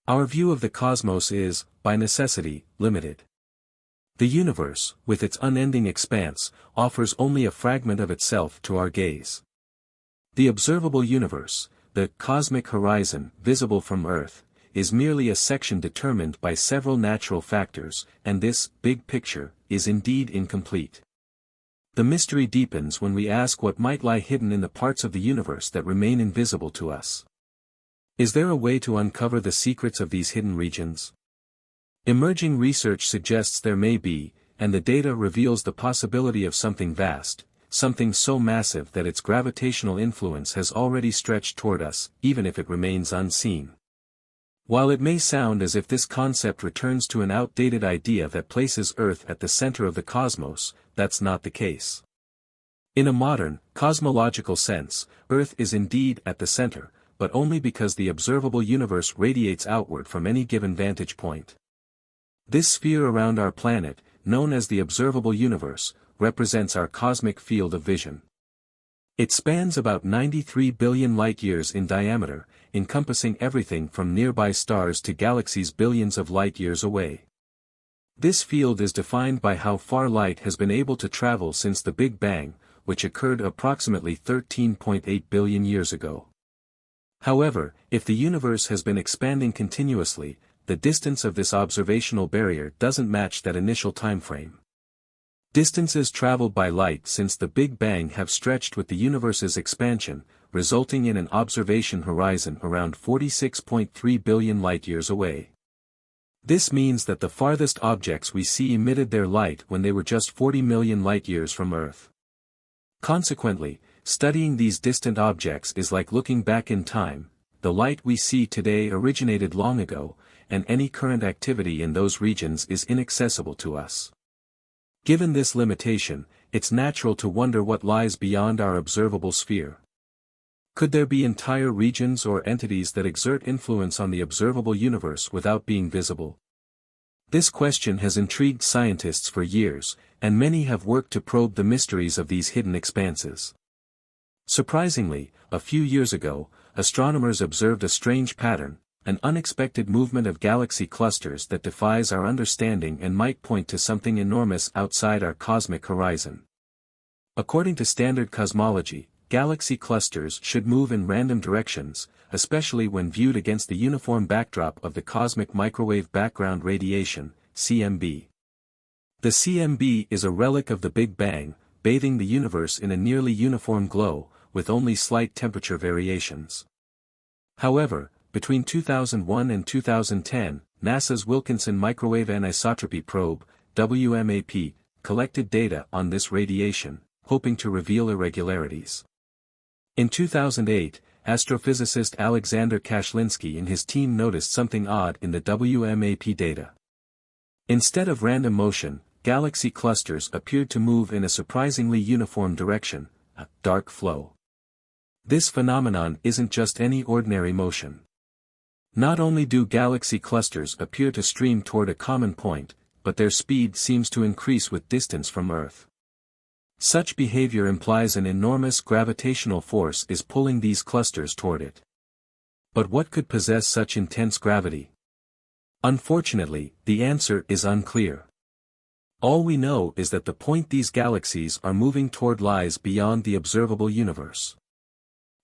Our view of the cosmos is, by necessity, limited. The universe, with its unending expanse, offers only a fragment of itself to our gaze. The observable universe, the cosmic horizon visible from Earth, is merely a section determined by several natural factors, and this big picture is indeed incomplete. The mystery deepens when we ask what might lie hidden in the parts of the universe that remain invisible to us. Is there a way to uncover the secrets of these hidden regions? Emerging research suggests there may be, and the data reveals the possibility of something vast, something so massive that its gravitational influence has already stretched toward us, even if it remains unseen. While it may sound as if this concept returns to an outdated idea that places Earth at the center of the cosmos, that's not the case. In a modern, cosmological sense, Earth is indeed at the center, but only because the observable universe radiates outward from any given vantage point. This sphere around our planet, known as the observable universe, represents our cosmic field of vision. It spans about 93 billion light-years in diameter, encompassing everything from nearby stars to galaxies billions of light-years away. This field is defined by how far light has been able to travel since the Big Bang, which occurred approximately 13.8 billion years ago. However, if the universe has been expanding continuously, the distance of this observational barrier doesn't match that initial timeframe. Distances traveled by light since the Big Bang have stretched with the universe's expansion, resulting in an observation horizon around 46.3 billion light-years away. This means that the farthest objects we see emitted their light when they were just 40 million light-years from Earth. Consequently, studying these distant objects is like looking back in time. The light we see today originated long ago, and any current activity in those regions is inaccessible to us. Given this limitation, it's natural to wonder what lies beyond our observable sphere. Could there be entire regions or entities that exert influence on the observable universe without being visible? This question has intrigued scientists for years, and many have worked to probe the mysteries of these hidden expanses. Surprisingly, a few years ago, astronomers observed a strange pattern, an unexpected movement of galaxy clusters that defies our understanding and might point to something enormous outside our cosmic horizon. According to standard cosmology, galaxy clusters should move in random directions, especially when viewed against the uniform backdrop of the cosmic microwave background radiation, CMB. The CMB is a relic of the Big Bang, bathing the universe in a nearly uniform glow, with only slight temperature variations. However, between 2001 and 2010, NASA's Wilkinson Microwave Anisotropy Probe, WMAP, collected data on this radiation, hoping to reveal irregularities. In 2008, astrophysicist Alexander Kashlinsky and his team noticed something odd in the WMAP data. Instead of random motion, galaxy clusters appeared to move in a surprisingly uniform direction, a dark flow. This phenomenon isn't just any ordinary motion. Not only do galaxy clusters appear to stream toward a common point, but their speed seems to increase with distance from Earth. Such behavior implies an enormous gravitational force is pulling these clusters toward it. But what could possess such intense gravity? Unfortunately, the answer is unclear. All we know is that the point these galaxies are moving toward lies beyond the observable universe.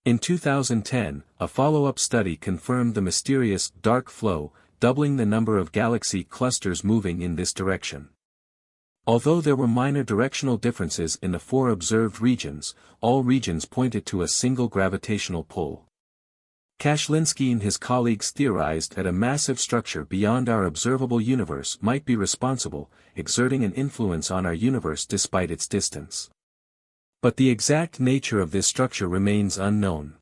In 2010, a follow-up study confirmed the mysterious dark flow, doubling the number of galaxy clusters moving in this direction. Although there were minor directional differences in the four observed regions, all regions pointed to a single gravitational pull. Kashlinsky and his colleagues theorized that a massive structure beyond our observable universe might be responsible, exerting an influence on our universe despite its distance. But the exact nature of this structure remains unknown.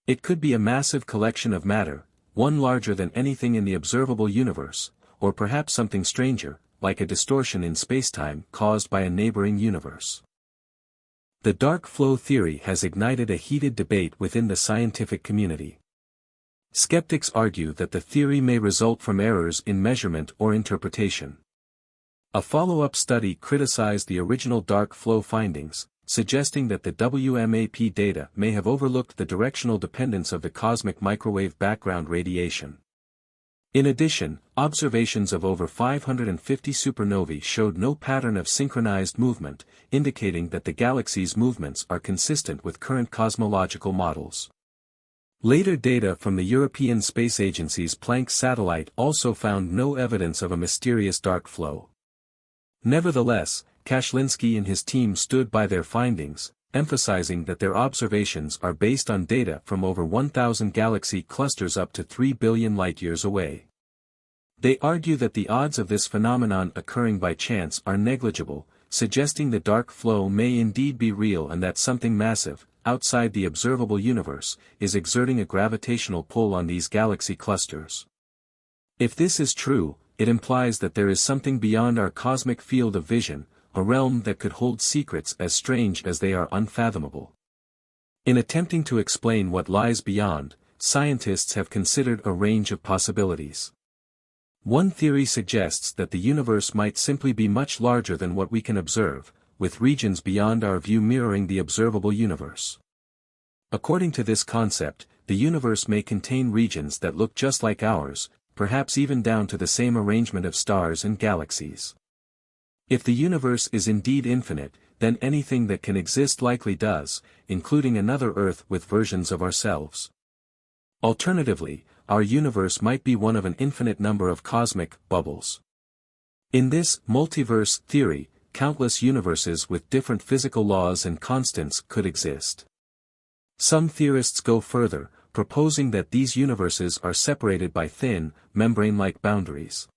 It could be a massive collection of matter, one larger than anything in the observable universe, or perhaps something stranger, like a distortion in spacetime caused by a neighboring universe. The dark flow theory has ignited a heated debate within the scientific community. Skeptics argue that the theory may result from errors in measurement or interpretation. A follow-up study criticized the original dark flow findings, suggesting that the WMAP data may have overlooked the directional dependence of the cosmic microwave background radiation. In addition, observations of over 550 supernovae showed no pattern of synchronized movement, indicating that the galaxy's movements are consistent with current cosmological models. Later data from the European Space Agency's Planck satellite also found no evidence of a mysterious dark flow. Nevertheless, Kashlinsky and his team stood by their findings, emphasizing that their observations are based on data from over 1,000 galaxy clusters up to 3 billion light-years away. They argue that the odds of this phenomenon occurring by chance are negligible, suggesting the dark flow may indeed be real and that something massive, outside the observable universe, is exerting a gravitational pull on these galaxy clusters. If this is true, it implies that there is something beyond our cosmic field of vision, a realm that could hold secrets as strange as they are unfathomable. In attempting to explain what lies beyond, scientists have considered a range of possibilities. One theory suggests that the universe might simply be much larger than what we can observe, with regions beyond our view mirroring the observable universe. According to this concept, the universe may contain regions that look just like ours, perhaps even down to the same arrangement of stars and galaxies. If the universe is indeed infinite, then anything that can exist likely does, including another Earth with versions of ourselves. Alternatively, our universe might be one of an infinite number of cosmic bubbles. In this multiverse theory, countless universes with different physical laws and constants could exist. Some theorists go further, proposing that these universes are separated by thin, membrane-like boundaries.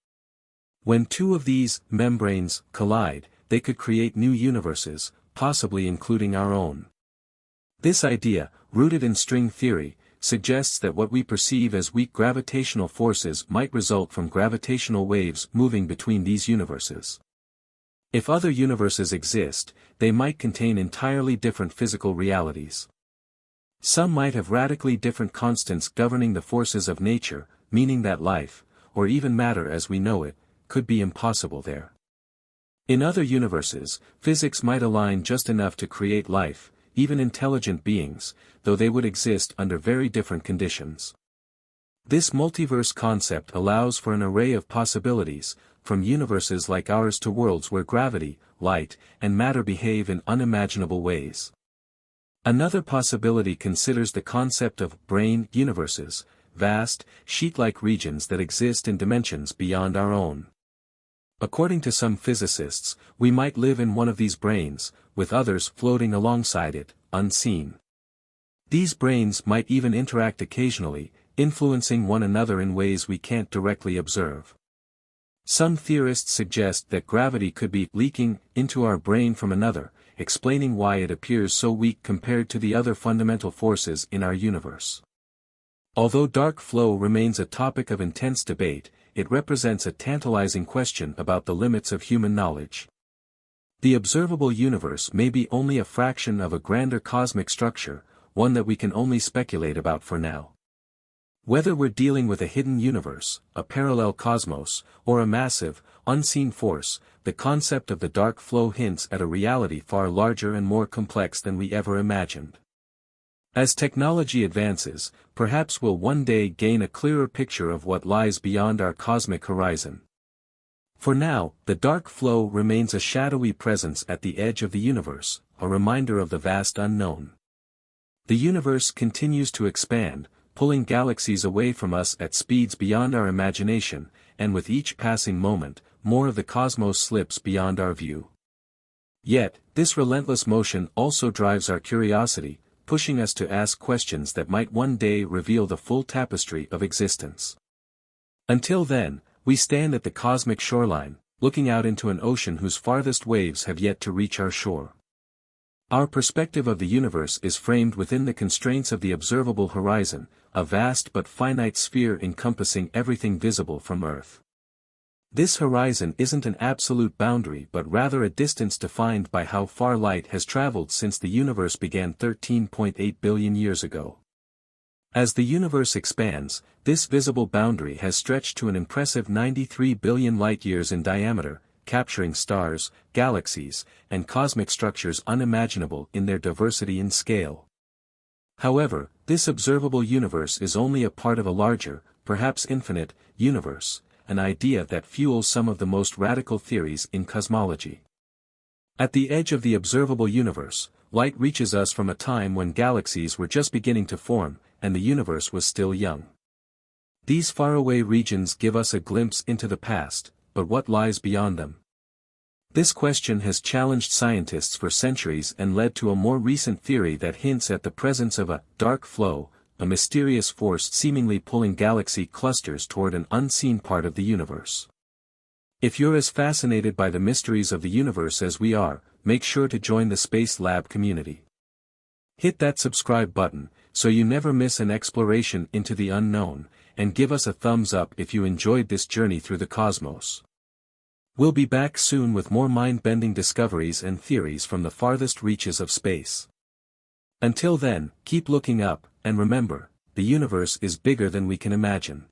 When two of these membranes collide, they could create new universes, possibly including our own. This idea, rooted in string theory, suggests that what we perceive as weak gravitational forces might result from gravitational waves moving between these universes. If other universes exist, they might contain entirely different physical realities. Some might have radically different constants governing the forces of nature, meaning that life, or even matter as we know it, could be impossible there. In other universes, physics might align just enough to create life, even intelligent beings, though they would exist under very different conditions. This multiverse concept allows for an array of possibilities, from universes like ours to worlds where gravity, light, and matter behave in unimaginable ways. Another possibility considers the concept of brane universes, vast, sheet-like regions that exist in dimensions beyond our own. According to some physicists, we might live in one of these branes, with others floating alongside it, unseen. These branes might even interact occasionally, influencing one another in ways we can't directly observe. Some theorists suggest that gravity could be leaking into our brain from another, explaining why it appears so weak compared to the other fundamental forces in our universe. Although dark flow remains a topic of intense debate, it represents a tantalizing question about the limits of human knowledge. The observable universe may be only a fraction of a grander cosmic structure, one that we can only speculate about for now. Whether we're dealing with a hidden universe, a parallel cosmos, or a massive, unseen force, the concept of the dark flow hints at a reality far larger and more complex than we ever imagined. As technology advances, perhaps we'll one day gain a clearer picture of what lies beyond our cosmic horizon. For now, the dark flow remains a shadowy presence at the edge of the universe, a reminder of the vast unknown. The universe continues to expand, pulling galaxies away from us at speeds beyond our imagination, and with each passing moment, more of the cosmos slips beyond our view. Yet, this relentless motion also drives our curiosity, pushing us to ask questions that might one day reveal the full tapestry of existence. Until then, we stand at the cosmic shoreline, looking out into an ocean whose farthest waves have yet to reach our shore. Our perspective of the universe is framed within the constraints of the observable horizon, a vast but finite sphere encompassing everything visible from Earth. This horizon isn't an absolute boundary but rather a distance defined by how far light has traveled since the universe began 13.8 billion years ago. As the universe expands, this visible boundary has stretched to an impressive 93 billion light-years in diameter, capturing stars, galaxies, and cosmic structures unimaginable in their diversity and scale. However, this observable universe is only a part of a larger, perhaps infinite, universe, an idea that fuels some of the most radical theories in cosmology. At the edge of the observable universe, light reaches us from a time when galaxies were just beginning to form, and the universe was still young. These faraway regions give us a glimpse into the past, but what lies beyond them? This question has challenged scientists for centuries and led to a more recent theory that hints at the presence of a dark flow, a mysterious force seemingly pulling galaxy clusters toward an unseen part of the universe. If you're as fascinated by the mysteries of the universe as we are, make sure to join the Space Lab community. Hit that subscribe button, so you never miss an exploration into the unknown, and give us a thumbs up if you enjoyed this journey through the cosmos. We'll be back soon with more mind-bending discoveries and theories from the farthest reaches of space. Until then, keep looking up, and remember, the universe is bigger than we can imagine.